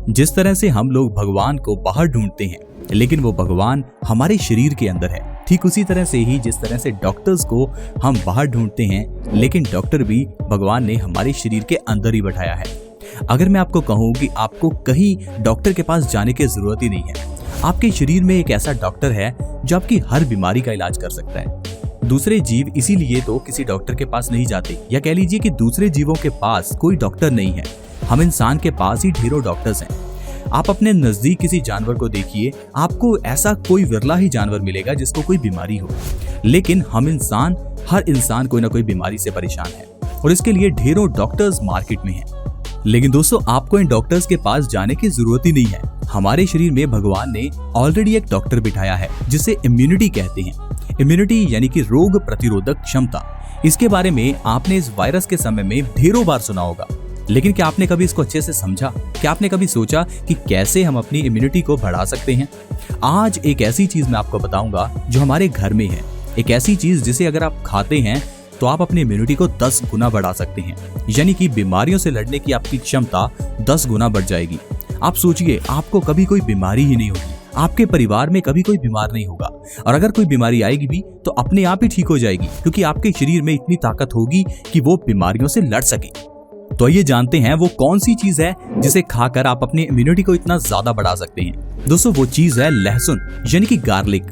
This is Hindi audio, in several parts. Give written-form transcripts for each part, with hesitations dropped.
जिस तरह से हम लोग भगवान को बाहर ढूंढते हैं, लेकिन वो भगवान हमारे शरीर के अंदर है, ठीक उसी तरह से ही जिस तरह से डॉक्टर्स को हम बाहर ढूंढते हैं, लेकिन डॉक्टर भी भगवान ने हमारे शरीर के अंदर ही बैठाया है। अगर मैं आपको कहूँ कि आपको कहीं डॉक्टर के पास जाने की जरूरत ही नहीं है, आपके शरीर में एक ऐसा डॉक्टर है जो आपकी हर बीमारी का इलाज कर सकता है। दूसरे जीव इसीलिए तो किसी डॉक्टर के पास नहीं जाते, या कह लीजिए कि दूसरे जीवों के पास कोई डॉक्टर नहीं है। हम इंसान के पास ही ढेरों डॉक्टर्स हैं। आप अपने नजदीक किसी जानवर को देखिए, आपको ऐसा कोई विरला ही जानवर मिलेगा जिसको कोई बीमारी हो, लेकिन हर इंसान कोई ना कोई बीमारी से परेशान है और इसके लिए ढेरों डॉक्टर्स मार्केट में हैं। लेकिन दोस्तों, आपको इन डॉक्टर्स के पास जाने की जरूरत ही नहीं है। हमारे शरीर में भगवान ने ऑलरेडी एक डॉक्टर बिठाया है जिसे इम्यूनिटी कहते हैं। इम्यूनिटी यानी कि रोग प्रतिरोधक क्षमता। इसके बारे में आपने इस वायरस के समय में ढेरों बार सुना होगा, लेकिन क्या आपने कभी इसको अच्छे से समझा? क्या आपने कभी सोचा कि कैसे हम अपनी इम्यूनिटी को बढ़ा सकते हैं? आज एक ऐसी चीज मैं आपको बताऊंगा जो हमारे घर में है, एक ऐसी चीज जिसे अगर आप खाते हैं तो आप अपनी इम्यूनिटी को 10 गुना बढ़ा सकते हैं, यानी कि बीमारियों से लड़ने की आपकी क्षमता 10 गुना बढ़ जाएगी। आप सोचिए, आपको कभी कोई बीमारी ही नहीं होगी, आपके परिवार में कभी कोई बीमार नहीं होगा, और अगर कोई बीमारी आएगी भी तो अपने आप ही ठीक हो जाएगी, क्योंकि आपके शरीर में इतनी ताकत होगी कि वो बीमारियों से लड़ सके। तो आइए जानते हैं वो कौन सी चीज है जिसे खाकर आप अपनी इम्यूनिटी को इतना ज्यादा बढ़ा सकते हैं। दोस्तों, वो चीज है लहसुन, यानी कि गार्लिक।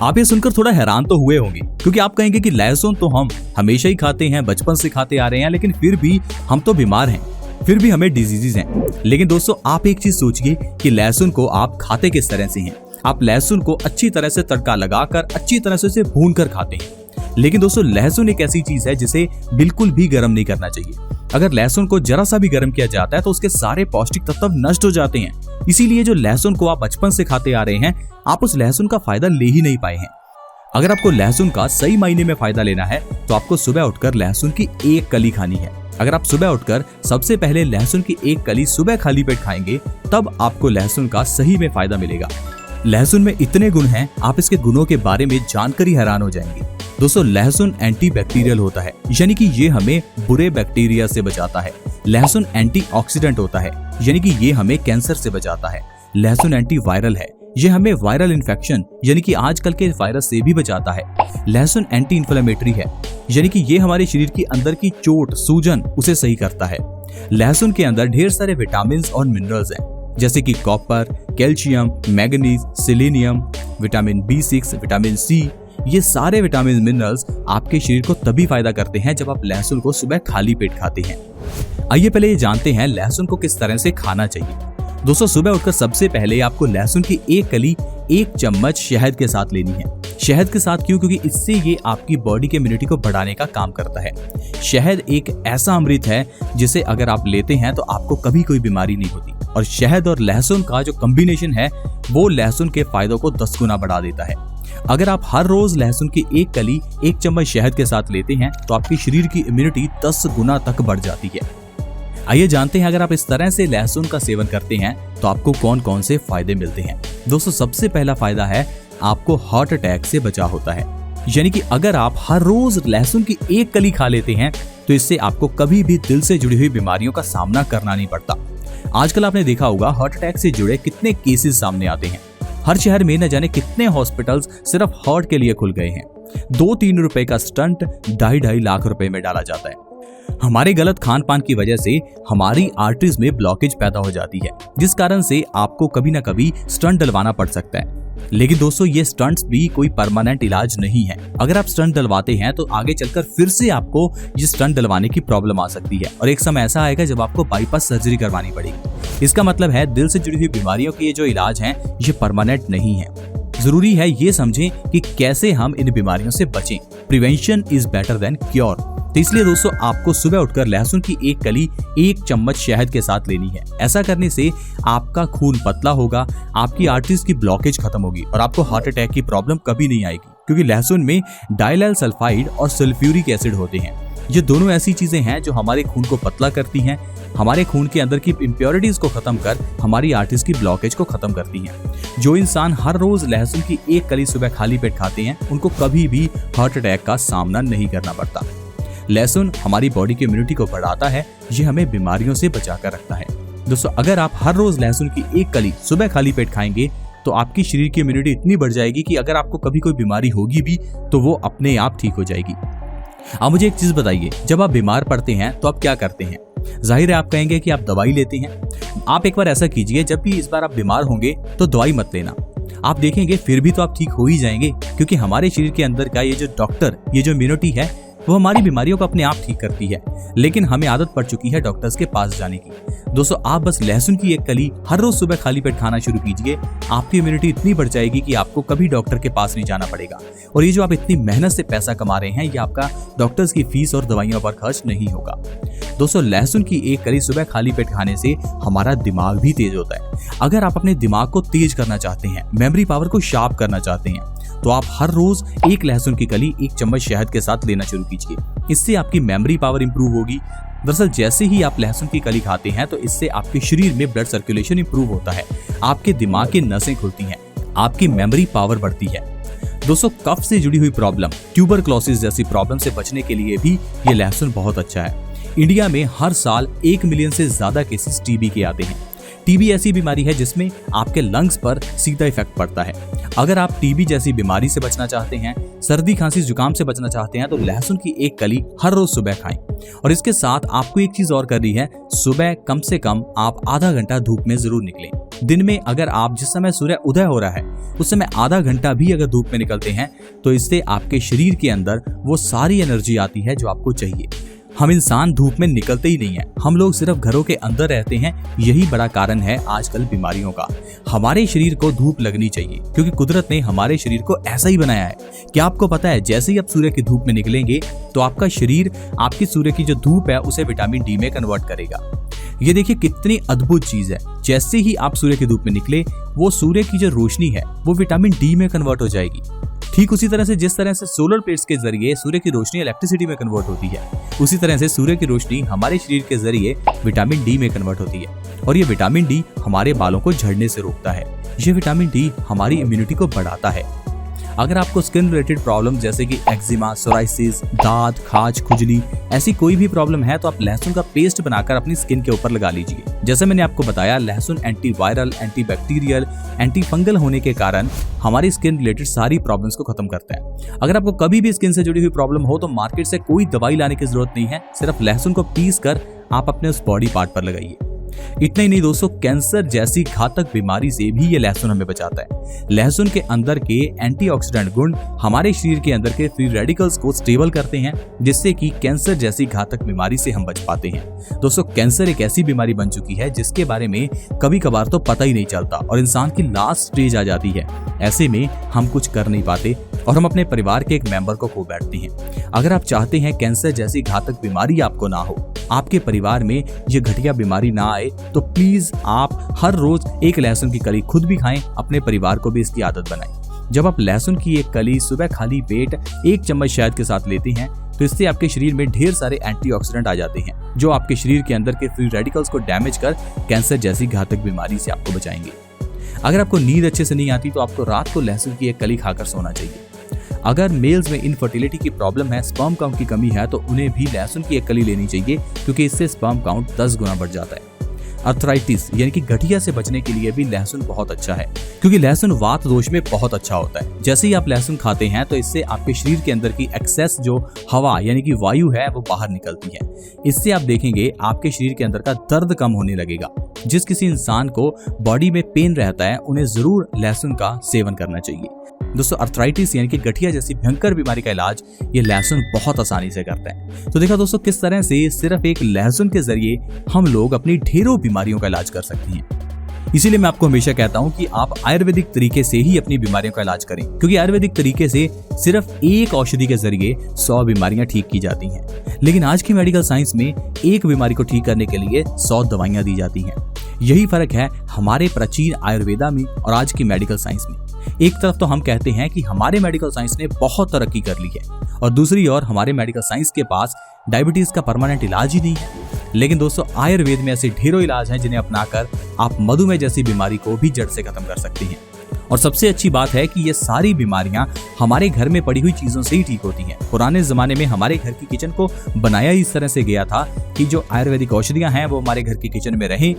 आप ये सुनकर थोड़ा हैरान तो हुए होंगे, क्योंकि आप कहेंगे कि लहसुन तो हम हमेशा ही खाते हैं, बचपन से खाते आ रहे हैं, लेकिन फिर भी हम तो बीमार हैं, फिर भी हमें डिजीजेज हैं। लेकिन दोस्तों, आप एक चीज सोचिए कि लहसुन को आप खाते किस तरह से हैं। आप लहसुन को अच्छी तरह से तड़का लगाकर अच्छी तरह से उसे भून कर खाते हैं। लेकिन दोस्तों, लहसुन एक ऐसी चीज है जिसे बिल्कुल भी गर्म नहीं करना चाहिए। अगर लहसुन को जरा सा भी गर्म किया जाता है तो उसके सारे पौष्टिक तत्व नष्ट हो जाते हैं। इसीलिए जो लहसुन को आप बचपन से खाते आ रहे हैं, आप उस लहसुन का फायदा ले ही नहीं पाए हैं। अगर आपको लहसुन का सही मायने में फायदा लेना है तो आपको सुबह उठकर लहसुन की एक कली खानी है। अगर आप सुबह उठकर सबसे पहले लहसुन की एक कली सुबह खाली पेट खाएंगे, तब आपको लहसुन का सही में फायदा मिलेगा। लहसुन में इतने गुण हैं, आप इसके गुणों के बारे में जानकर ही हैरान हो जाएंगे। दोस्तों, लहसुन एंटीबैक्टीरियल होता है, यानी कि ये हमें बुरे बैक्टीरिया से बचाता है। लहसुन एंटीऑक्सीडेंट होता है, यानी कि ये हमें कैंसर से बचाता है। लहसुन एंटीवायरल है, ये हमें वायरल इन्फेक्शन यानी कि आजकल के वायरस से भी बचाता है। लहसुन एंटी इन्फ्लेमेटरी है, यानी कि ये हमारे शरीर के अंदर की चोट, सूजन उसे सही करता है। लहसुन के अंदर ढेर सारे विटामिन और मिनरल्स हैं, जैसे कि copper, calcium, manganese, selenium, vitamin B6, vitamin C। ये सारे विटामिन मिनरल्स आपके शरीर को तभी फायदा करते हैं जब आप लहसुन को सुबह खाली पेट खाते हैं। आइए पहले ये जानते हैं लहसुन को किस तरह से खाना चाहिए। दोस्तों, सुबह उठकर सबसे पहले आपको लहसुन की एक कली 1 चम्मच शहद के साथ लेनी है। शहद के साथ क्यों? क्योंकि इससे ये आपकी बॉडी के इम्यूनिटी को बढ़ाने का काम करता है। शहद एक ऐसा अमृत है जिसे अगर आप लेते हैं तो आपको कभी कोई बीमारी नहीं होती, और शहद और लहसुन का जो कॉम्बिनेशन है वो लहसुन के फायदों को 10 गुना बढ़ा देता है। अगर आप हर रोज लहसुन की एक कली 1 चम्मच शहद के साथ लेते हैं तो आपके शरीर की इम्यूनिटी 10 गुना तक बढ़ जाती है। आइए जानते हैं, अगर आप इस तरह से लहसुन का सेवन करते हैं तो आपको कौन कौन से फायदे मिलते हैं। दोस्तों, सबसे पहला फायदा है आपको हार्ट अटैक से बचाव होता है, यानी कि अगर आप हर रोज लहसुन की एक कली खा लेते हैं तो इससे आपको कभी भी दिल से जुड़ी हुई बीमारियों का सामना करना नहीं पड़ता। आजकल आपने देखा होगा हार्ट अटैक से जुड़े कितने केसेस सामने आते हैं। हर शहर में न जाने कितने हॉस्पिटल्स सिर्फ हार्ट के लिए खुल गए हैं। 2-3 रुपए का स्टंट 2.5 लाख रुपए में डाला जाता है। हमारे गलत खान पान की वजह से हमारी आर्टरीज में ब्लॉकेज पैदा हो जाती है, जिस कारण से आपको कभी ना कभी स्टंट डलवाना पड़ सकता है। लेकिन दोस्तों, ये स्टंट्स भी कोई परमानेंट इलाज नहीं है। अगर आप स्टंट डलवाते हैं तो आगे चलकर फिर से आपको ये स्टंट डलवाने की प्रॉब्लम आ सकती है, और एक समय ऐसा आएगा जब आपको बाईपास सर्जरी करवानी पड़ेगी। इसका मतलब है दिल से जुड़ी हुई बीमारियों के ये जो इलाज हैं ये परमानेंट नहीं है। जरूरी है ये समझें कि कैसे हम इन बीमारियों से बचें। Prevention is better than cure. तो इसलिए दोस्तों, आपको सुबह उठकर लहसुन की एक कली 1 चम्मच शहद के साथ लेनी है। ऐसा करने से आपका खून पतला होगा, आपकी आर्टरीज की ब्लॉकेज खत्म होगी और आपको हार्ट अटैक की प्रॉब्लम कभी नहीं आएगी, क्योंकि लहसुन में डाइलाइल सल्फाइड और सल्फ्यूरिक एसिड होते हैं। ये दोनों ऐसी चीजें हैं जो हमारे खून को पतला करती हैं, हमारे खून के अंदर की इम्प्योरिटीज को खत्म कर हमारी आर्टरीज की ब्लॉकेज को खत्म करती हैं। जो इंसान हर रोज लहसुन की एक कली सुबह खाली पेट खाते हैं उनको कभी भी हार्ट अटैक का सामना नहीं करना पड़ता। लहसुन हमारी बॉडी की इम्यूनिटी को बढ़ाता है, ये हमें बीमारियों से बचा कर रखता है। दोस्तों अगर आप हर रोज लहसुन की एक कली सुबह खाली पेट खाएंगे तो आपकी शरीर की इम्यूनिटी इतनी बढ़ जाएगी कि अगर आपको कभी कोई बीमारी होगी भी तो वो अपने आप ठीक हो जाएगी। आप मुझे एक चीज बताइए, जब आप बीमार पड़ते हैं तो आप क्या करते हैं? जाहिर है आप कहेंगे कि आप दवाई लेते हैं। आप एक बार ऐसा कीजिए, जब भी इस बार आप बीमार होंगे तो दवाई मत लेना। आप देखेंगे फिर भी तो आप ठीक हो ही जाएंगे, क्योंकि हमारे शरीर के अंदर का ये जो डॉक्टर, ये जो इम्यूनिटी है, वो हमारी बीमारियों को अपने आप ठीक करती है। लेकिन हमें आदत पड़ चुकी है डॉक्टर्स के पास जाने की। दोस्तों आप बस लहसुन की एक कली हर रोज सुबह खाली पेट खाना शुरू कीजिए, आपकी इम्यूनिटी इतनी बढ़ जाएगी कि आपको कभी डॉक्टर के पास नहीं जाना पड़ेगा। और ये जो आप इतनी मेहनत से पैसा कमा रहे हैं, ये आपका डॉक्टर्स की फीस और दवाइयों पर खर्च नहीं होगा। दोस्तों लहसुन की एक कली सुबह खाली पेट खाने से हमारा दिमाग भी तेज होता है। अगर आप अपने दिमाग को तेज करना चाहते हैं, मेमोरी पावर को शार्प करना चाहते हैं, तो आप हर रोज एक लहसुन की कली एक चम्मच शहद के साथ लेना शुरू कीजिए। इससे आपकी मेमोरी पावर इंप्रूव होगी। दरअसल जैसे ही आप लहसुन की कली खाते हैं तो इससे आपके शरीर में ब्लड सर्कुलेशन इंप्रूव होता है, आपके दिमाग की नसें खुलती हैं, आपकी मेमोरी पावर बढ़ती है। दोस्तों कफ से जुड़ी हुई प्रॉब्लम, ट्यूबरक्लोसिस जैसी प्रॉब्लम से बचने के लिए भी ये लहसुन बहुत अच्छा है। इंडिया में हर साल 1 मिलियन से ज्यादा केसेस टीबी के आते हैं। टीबी ऐसी बीमारी है जिसमें आपके लंग्स पर सीधा इफेक्ट पड़ता है। अगर आप टीबी जैसी बीमारी से बचना चाहते हैं, सर्दी खांसी जुकाम से बचना चाहते हैं, तो लहसुन की एक कली हर रोज सुबह खाएं। और इसके साथ आपको एक चीज और करनी है, सुबह कम से कम आप आधा घंटा धूप में जरूर निकलें। दिन में अगर आप जिस समय सूर्य उदय हो रहा है उस समय आधा घंटा भी अगर धूप में निकलते हैं तो इससे आपके शरीर के अंदर वो सारी एनर्जी आती है जो आपको चाहिए। हम इंसान धूप में निकलते ही नहीं है, हम लोग सिर्फ घरों के अंदर रहते हैं। यही बड़ा कारण है आजकल बीमारियों का। हमारे शरीर को धूप लगनी चाहिए, क्योंकि कुदरत ने हमारे शरीर को ऐसा ही बनाया है। क्या आपको पता है जैसे ही आप सूर्य की धूप में निकलेंगे तो आपका शरीर आपकी सूर्य की जो धूप है उसे विटामिन डी में कन्वर्ट करेगा। ये देखिए कितनी अद्भुत चीज है। जैसे ही आप सूर्य की धूप में निकले, वो सूर्य की जो रोशनी है वो विटामिन डी में कन्वर्ट हो जाएगी। ठीक उसी तरह से जिस तरह से सोलर प्लेट्स के जरिए सूर्य की रोशनी इलेक्ट्रिसिटी में कन्वर्ट होती है, उसी तरह से सूर्य की रोशनी हमारे शरीर के जरिए विटामिन डी में कन्वर्ट होती है। और ये विटामिन डी हमारे बालों को झड़ने से रोकता है। ये विटामिन डी हमारी इम्यूनिटी को बढ़ाता है। अगर आपको स्किन रिलेटेड प्रॉब्लम जैसे कि एक्जिमा, सोराइसिस, दाद, खाज, खुजली, ऐसी कोई भी प्रॉब्लम है तो आप लहसुन का पेस्ट बनाकर अपनी स्किन के ऊपर लगा लीजिए। जैसे मैंने आपको बताया, लहसुन एंटीवायरल, एंटीबैक्टीरियल, एंटी फंगल होने के कारण हमारी स्किन रिलेटेड सारी प्रॉब्लम्स को खत्म करता है। अगर आपको कभी भी स्किन से जुड़ी हुई प्रॉब्लम हो तो मार्केट से कोई दवाई लाने की जरूरत नहीं है, सिर्फ लहसुन को पीस कर आप अपने उस बॉडी पार्ट पर लगाइए। इतना ही नहीं दोस्तों, कैंसर जैसी घातक बीमारी से भी ये लहसुन हमें बचाता है। लहसुन के अंदर के एंटीऑक्सीडेंट गुण हमारे शरीर के अंदर के फ्री रेडिकल्स को स्टेबल करते हैं, जिससे कि कैंसर जैसी घातक बीमारी से हम बच पाते हैं। दोस्तों कैंसर एक ऐसी बीमारी बन चुकी है जिसके बारे में कभी कभार तो पता ही नहीं चलता और इंसान की लास्ट स्टेज आ जाती है। ऐसे में हम कुछ कर नहीं पाते और हम अपने परिवार के एक मेंबर को खो बैठते हैं। अगर आप चाहते हैं कैंसर जैसी घातक बीमारी आपको ना हो, आपके परिवार में ये घटिया बीमारी ना आए, तो प्लीज आप हर रोज एक लहसुन की कली खुद भी खाएं, अपने परिवार को भी इसकी आदत बनाएं। जब आप लहसुन की एक कली सुबह खाली पेट 1 चम्मच शहद के साथ लेते हैं तो इससे आपके शरीर में ढेर सारे एंटीऑक्सीडेंट आ जाते हैं जो आपके शरीर के अंदर के फ्री रेडिकल्स को डैमेज कर कैंसर जैसी घातक बीमारी से आपको बचाएंगे। अगर आपको नींद अच्छे से नहीं आती तो आपको रात को लहसुन की एक कली खाकर सोना चाहिए। अगर मेल्स में इनफर्टिलिटी की प्रॉब्लम है, स्पर्म काउंट की कमी है, तो उन्हें भी लहसुन की एक कली लेनी चाहिए, क्योंकि इससे स्पर्म काउंट 10 गुना बढ़ जाता है। अर्थराइटिस यानी कि गठिया से बचने के लिए भी लहसुन बहुत अच्छा है, क्योंकि लहसुन वात दोष में बहुत अच्छा होता है। जैसे ही आप लहसुन खाते हैं तो इससे आपके शरीर के अंदर की एक्सेस जो हवा यानी कि वायु है वो बाहर निकलती है। इससे आप देखेंगे आपके शरीर के अंदर का दर्द कम होने लगेगा। जिस किसी इंसान को बॉडी में पेन रहता है उन्हें जरूर लहसुन का सेवन करना चाहिए। दोस्तों अर्थराइटिस यानी कि गठिया जैसी भयंकर बीमारी का इलाज ये लहसुन बहुत आसानी से करता है। तो देखा दोस्तों किस तरह से सिर्फ एक लहसुन के जरिए हम लोग अपनी ढेरों बीमारियों का इलाज कर सकते हैं। इसीलिए मैं आपको हमेशा कहता हूं कि आप आयुर्वेदिक तरीके से ही अपनी बीमारियों का इलाज करें, क्योंकि आयुर्वेदिक तरीके से सिर्फ एक औषधि के जरिए 100 बीमारियां ठीक की जाती हैं। लेकिन आज की मेडिकल साइंस में एक बीमारी को ठीक करने के लिए 100 दवाइयां दी जाती हैं। यही फर्क है हमारे प्राचीन आयुर्वेदा में और आज की मेडिकल साइंस में। एक तरफ तो हम कहते हैं कि हमारे मेडिकल साइंस ने बहुत तरक्की कर ली है और दूसरी ओर हमारे मेडिकल साइंस के पास डायबिटीज का परमानेंट इलाज ही नहीं है। लेकिन दोस्तों आयुर्वेद में ऐसे ढेरों इलाज हैं जिन्हें अपनाकर आप मधुमेह जैसी बीमारी को भी जड़ से खत्म कर सकते हैं। और सबसे अच्छी बात है कि ये सारी बीमारियां हमारे घर में पड़ी हुई चीजों से ही ठीक होती हैं। पुराने जमाने में हमारे घर की किचन को बनाया इस तरह से गया था कि जो आयुर्वेदिक औषधियां हैं वो हमारे घर की किचन में रहें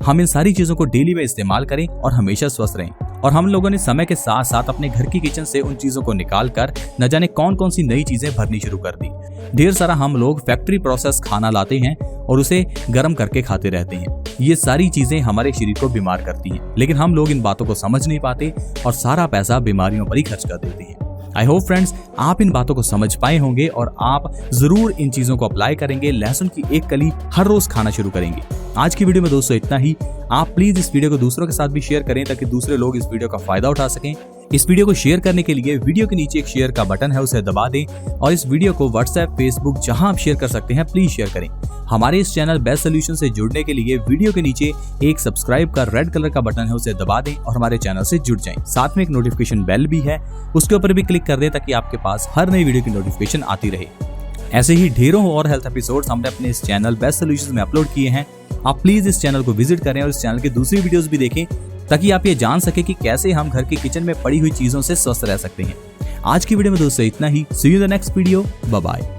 हम इन सारी चीजों को डेली में इस्तेमाल करें और हमेशा स्वस्थ रहें। और हम लोगों ने समय के साथ साथ अपने घर की किचन से उन चीजों को निकाल कर न जाने कौन कौन सी नई चीजें भरनी शुरू कर दी। ढेर सारा हम लोग फैक्ट्री प्रोसेस खाना लाते हैं और उसे गर्म करके खाते रहते हैं। ये सारी चीजें हमारे शरीर को बीमार करती हैं, लेकिन हम लोग इन बातों को समझ नहीं पाते और सारा पैसा बीमारियों पर ही खर्च कर देते हैं। आई होप फ्रेंड्स आप इन बातों को समझ पाए होंगे और आप जरूर इन चीजों को अप्लाई करेंगे। लहसुन की एक कली हर रोज खाना शुरू करेंगे। आज की वीडियो में दोस्तों इतना ही। आप प्लीज इस वीडियो को दूसरों के साथ भी शेयर करें ताकि दूसरे लोग इस वीडियो का फायदा उठा सकें। इस वीडियो को शेयर करने के लिए वीडियो के नीचे एक शेयर का बटन है, उसे दबा दें और इस वीडियो को व्हाट्सएप, फेसबुक जहां आप शेयर कर सकते हैं प्लीज शेयर करें। हमारे इस चैनल बेस्ट सोल्यूशन से जुड़ने के लिए वीडियो के नीचे एक सब्सक्राइब का रेड कलर का बटन है, उसे दबा दें और हमारे चैनल से जुड़ जाएं। साथ में एक नोटिफिकेशन बेल भी है, उसके ऊपर भी क्लिक कर दें ताकि आपके पास हर नई वीडियो की नोटिफिकेशन आती रहे। ऐसे ही ढेरों और हेल्थ एपिसोड्स हमने अपने इस चैनल बेस्ट सोल्यूशन में अपलोड किए हैं। आप प्लीज इस चैनल को विजिट करें और इस चैनल की दूसरी वीडियोस भी देखें ताकि आप ये जान सके कि कैसे हम घर की किचन में पड़ी हुई चीजों से स्वस्थ रह सकते हैं। आज की वीडियो में दोस्तों इतना ही। See you in the next video. Bye bye.